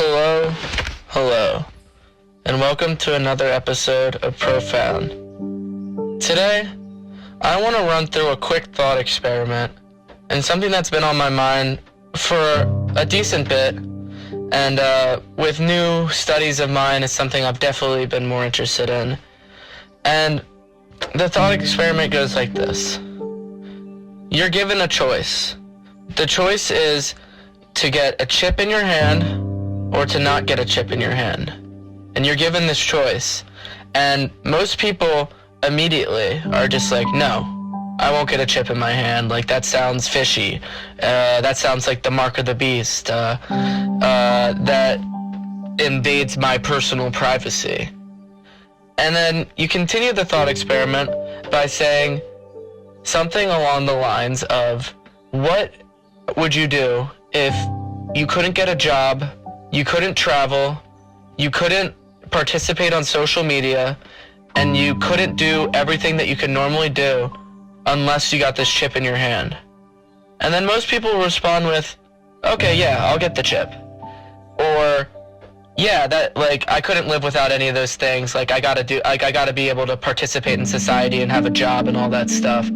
Hello, hello, and welcome to another episode of Profound. Today, I want to run through a quick thought experiment and something that's been on my mind for a decent bit, and with new studies of mine, it's something I've definitely been more interested in. And the thought experiment goes like this. You're given a choice. The choice is to get a chip in your hand or to not get a chip in your hand. And you're given this choice. And most people immediately are just like, no, I won't get a chip in my hand. Like, that sounds fishy. That sounds like the mark of the beast. That invades my personal privacy. And then you continue the thought experiment by saying something along the lines of, what would you do if you couldn't get a job, you couldn't travel, you couldn't participate on social media, and you couldn't do everything that you could normally do unless you got this chip in your hand? And then most people will respond with, okay, yeah, I'll get the chip. Or, yeah, that, like, I couldn't live without any of those things. Like, I gotta be able to participate in society and have a job and all that stuff.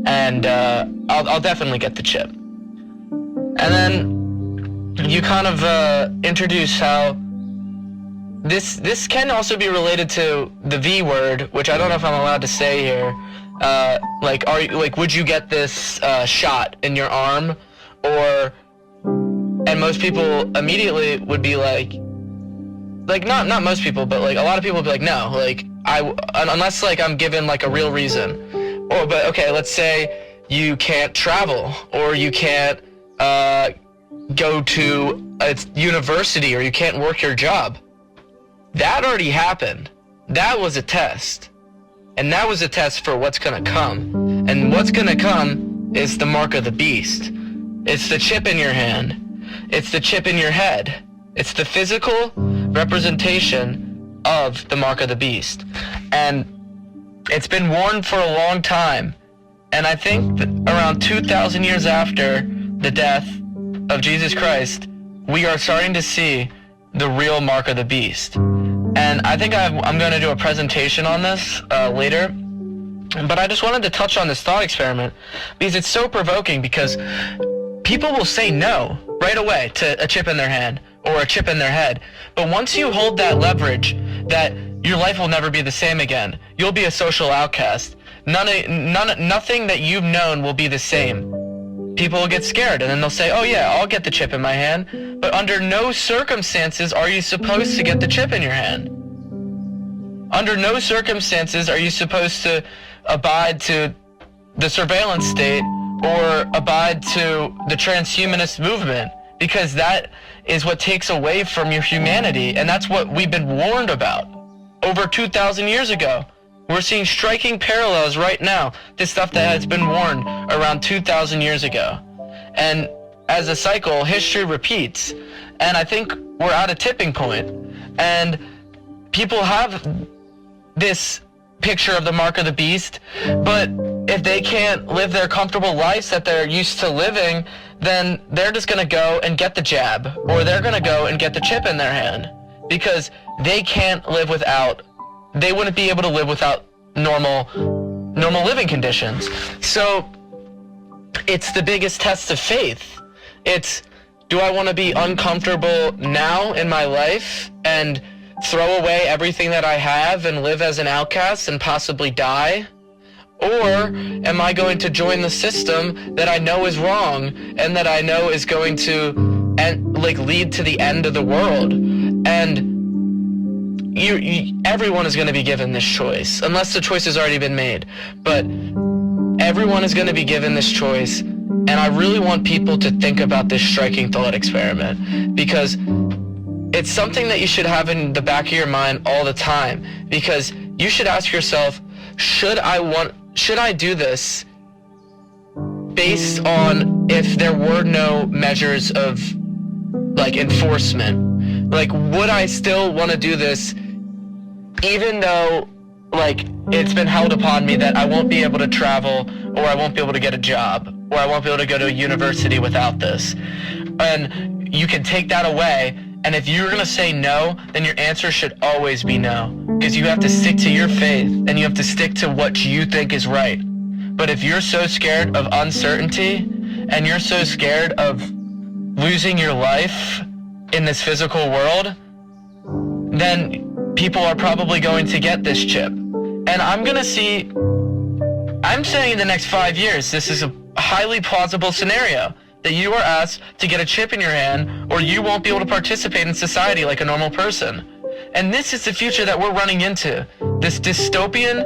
And I'll definitely get the chip. And then you kind of introduce how this can also be related to the V word, which I don't know if I'm allowed to say here. Would you get this shot in your arm? And most people immediately would be like not most people, but like a lot of people would be like, no, like unless like I'm given like a real reason. But okay, let's say you can't travel, or you can't go to a university, or you can't work your job. That already happened. That was a test. And that was a test for what's gonna come. And what's gonna come is the mark of the beast. It's the chip in your hand. It's the chip in your head. It's the physical representation of the mark of the beast. And it's been worn for a long time. And I think that around 2,000 years after the death of Jesus Christ, we are starting to see the real mark of the beast. And I think I'm going to do a presentation on this later. But I just wanted to touch on this thought experiment because it's so provoking, because people will say no right away to a chip in their hand or a chip in their head. But once you hold that leverage that your life will never be the same again, you'll be a social outcast. Nothing that you've known will be the same. People will get scared, and then they'll say, oh yeah, I'll get the chip in my hand. But under no circumstances are you supposed to get the chip in your hand. Under no circumstances are you supposed to abide to the surveillance state or abide to the transhumanist movement, because that is what takes away from your humanity, and that's what we've been warned about over 2,000 years ago. We're seeing striking parallels right now to stuff that has been warned around 2,000 years ago. And as a cycle, history repeats. And I think we're at a tipping point. And people have this picture of the mark of the beast, but if they can't live their comfortable lives that they're used to living, then they're just gonna go and get the jab, or they're gonna go and get the chip in their hand, because they can't live without, they wouldn't be able to live without normal living conditions. So it's the biggest test of faith. It's, do I want to be uncomfortable now in my life and throw away everything that I have and live as an outcast and possibly die? Or am I going to join the system that I know is wrong and that I know is going to lead to the end of the world? And everyone is going to be given this choice, unless the choice has already been made. But everyone is going to be given this choice, and I really want people to think about this striking thought experiment, because it's something that you should have in the back of your mind all the time, because you should ask yourself, should I do this based on if there were no measures of like enforcement? Like, would I still want to do this even though like it's been held upon me that I won't be able to travel, or I won't be able to get a job, or I won't be able to go to a university without this? And you can take that away And if you're going to say no, then your answer should always be no. Because you have to stick to your faith and you have to stick to what you think is right. But if you're so scared of uncertainty and you're so scared of losing your life in this physical world, then people are probably going to get this chip. And I'm saying in the next 5 years, this is a highly plausible scenario that you are asked to get a chip in your hand or you won't be able to participate in society like a normal person. And this is the future that we're running into, this dystopian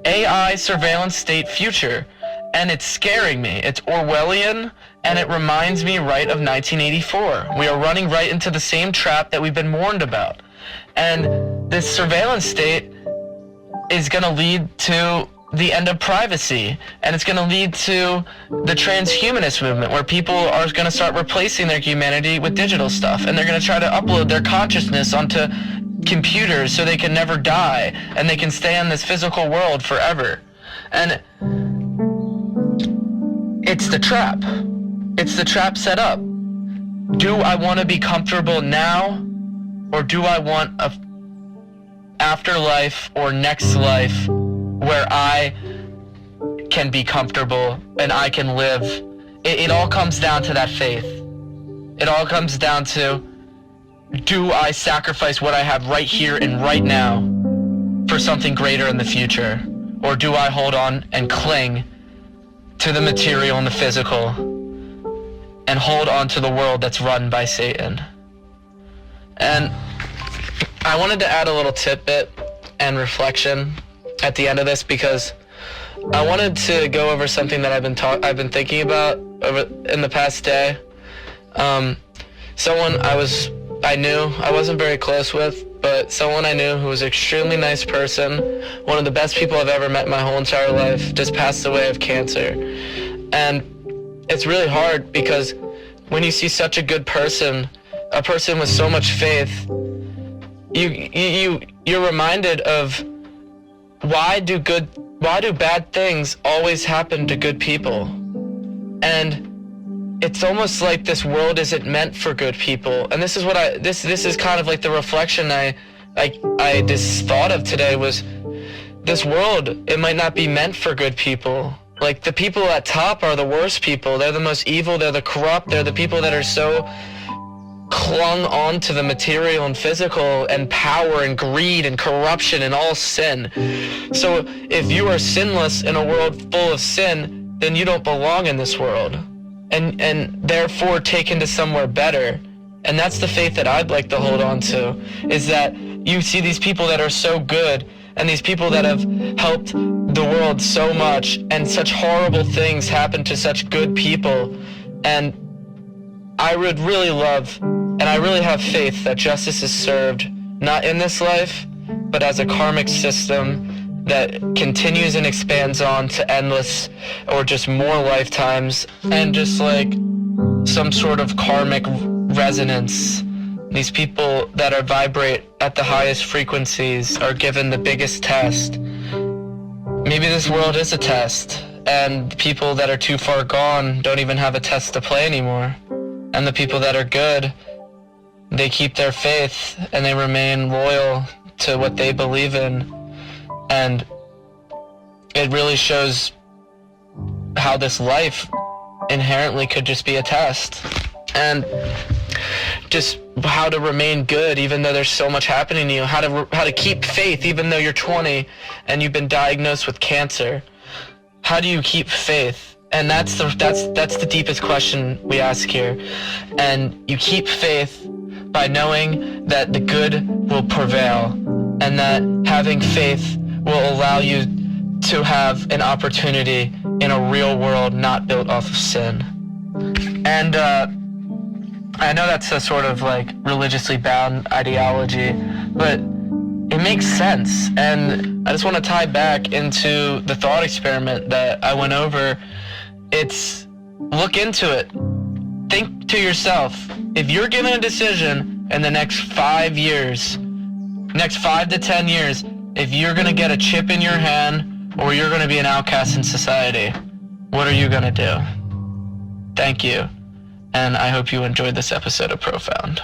AI surveillance state future. And it's scaring me. It's Orwellian, and it reminds me right of 1984. We are running right into the same trap that we've been warned about. And this surveillance state is going to lead to the end of privacy, and it's going to lead to the transhumanist movement, where people are going to start replacing their humanity with digital stuff, and they're going to try to upload their consciousness onto computers so they can never die, and they can stay in this physical world forever. And it's the trap. It's the trap set up. Do I want to be comfortable now, or do I want a afterlife or next life where I can be comfortable and I can live? It all comes down to that faith. It all comes down to, do I sacrifice what I have right here and right now for something greater in the future? Or do I hold on and cling to the material and the physical and hold on to the world that's run by Satan? And I wanted to add a little tidbit and reflection at the end of this, because I wanted to go over something that I've been thinking about in the past day. Someone I knew, I wasn't very close with, but someone I knew who was an extremely nice person, one of the best people I've ever met in my whole entire life, just passed away of cancer. And it's really hard, because when you see such a good person, a person with so much faith, you're reminded of why do bad things always happen to good people? And it's almost like this world isn't meant for good people. And this is what this is kind of like the reflection I just thought of today, was this world, it might not be meant for good people. Like, the people at top are the worst people. They're the most evil, they're the corrupt, they're the people that are so clung on to the material and physical and power and greed and corruption and all sin. So if you are sinless in a world full of sin, then you don't belong in this world, and therefore taken to somewhere better. And that's the faith that I'd like to hold on to, is that you see these people that are so good, and these people that have helped the world so much, and such horrible things happen to such good people. And I would really love, and I really have faith, that justice is served, not in this life, but as a karmic system that continues and expands on to endless or just more lifetimes, and just like some sort of karmic resonance. These people that are vibrate at the highest frequencies are given the biggest test. Maybe this world is a test, and people that are too far gone don't even have a test to play anymore. And the people that are good, they keep their faith and they remain loyal to what they believe in. And it really shows how this life inherently could just be a test. And just how to remain good even though there's so much happening to you. How to keep faith even though you're 20 and you've been diagnosed with cancer. How do you keep faith? And that's the deepest question we ask here. And you keep faith by knowing that the good will prevail, and that having faith will allow you to have an opportunity in a real world not built off of sin. And I know that's a sort of like religiously bound ideology, but it makes sense. And I just want to tie back into the thought experiment that I went over. It's, look into it. Think to yourself, if you're given a decision in the next 5 years, next 5 to 10 years, if you're going to get a chip in your hand or you're going to be an outcast in society, what are you going to do? Thank you. And I hope you enjoyed this episode of Profound.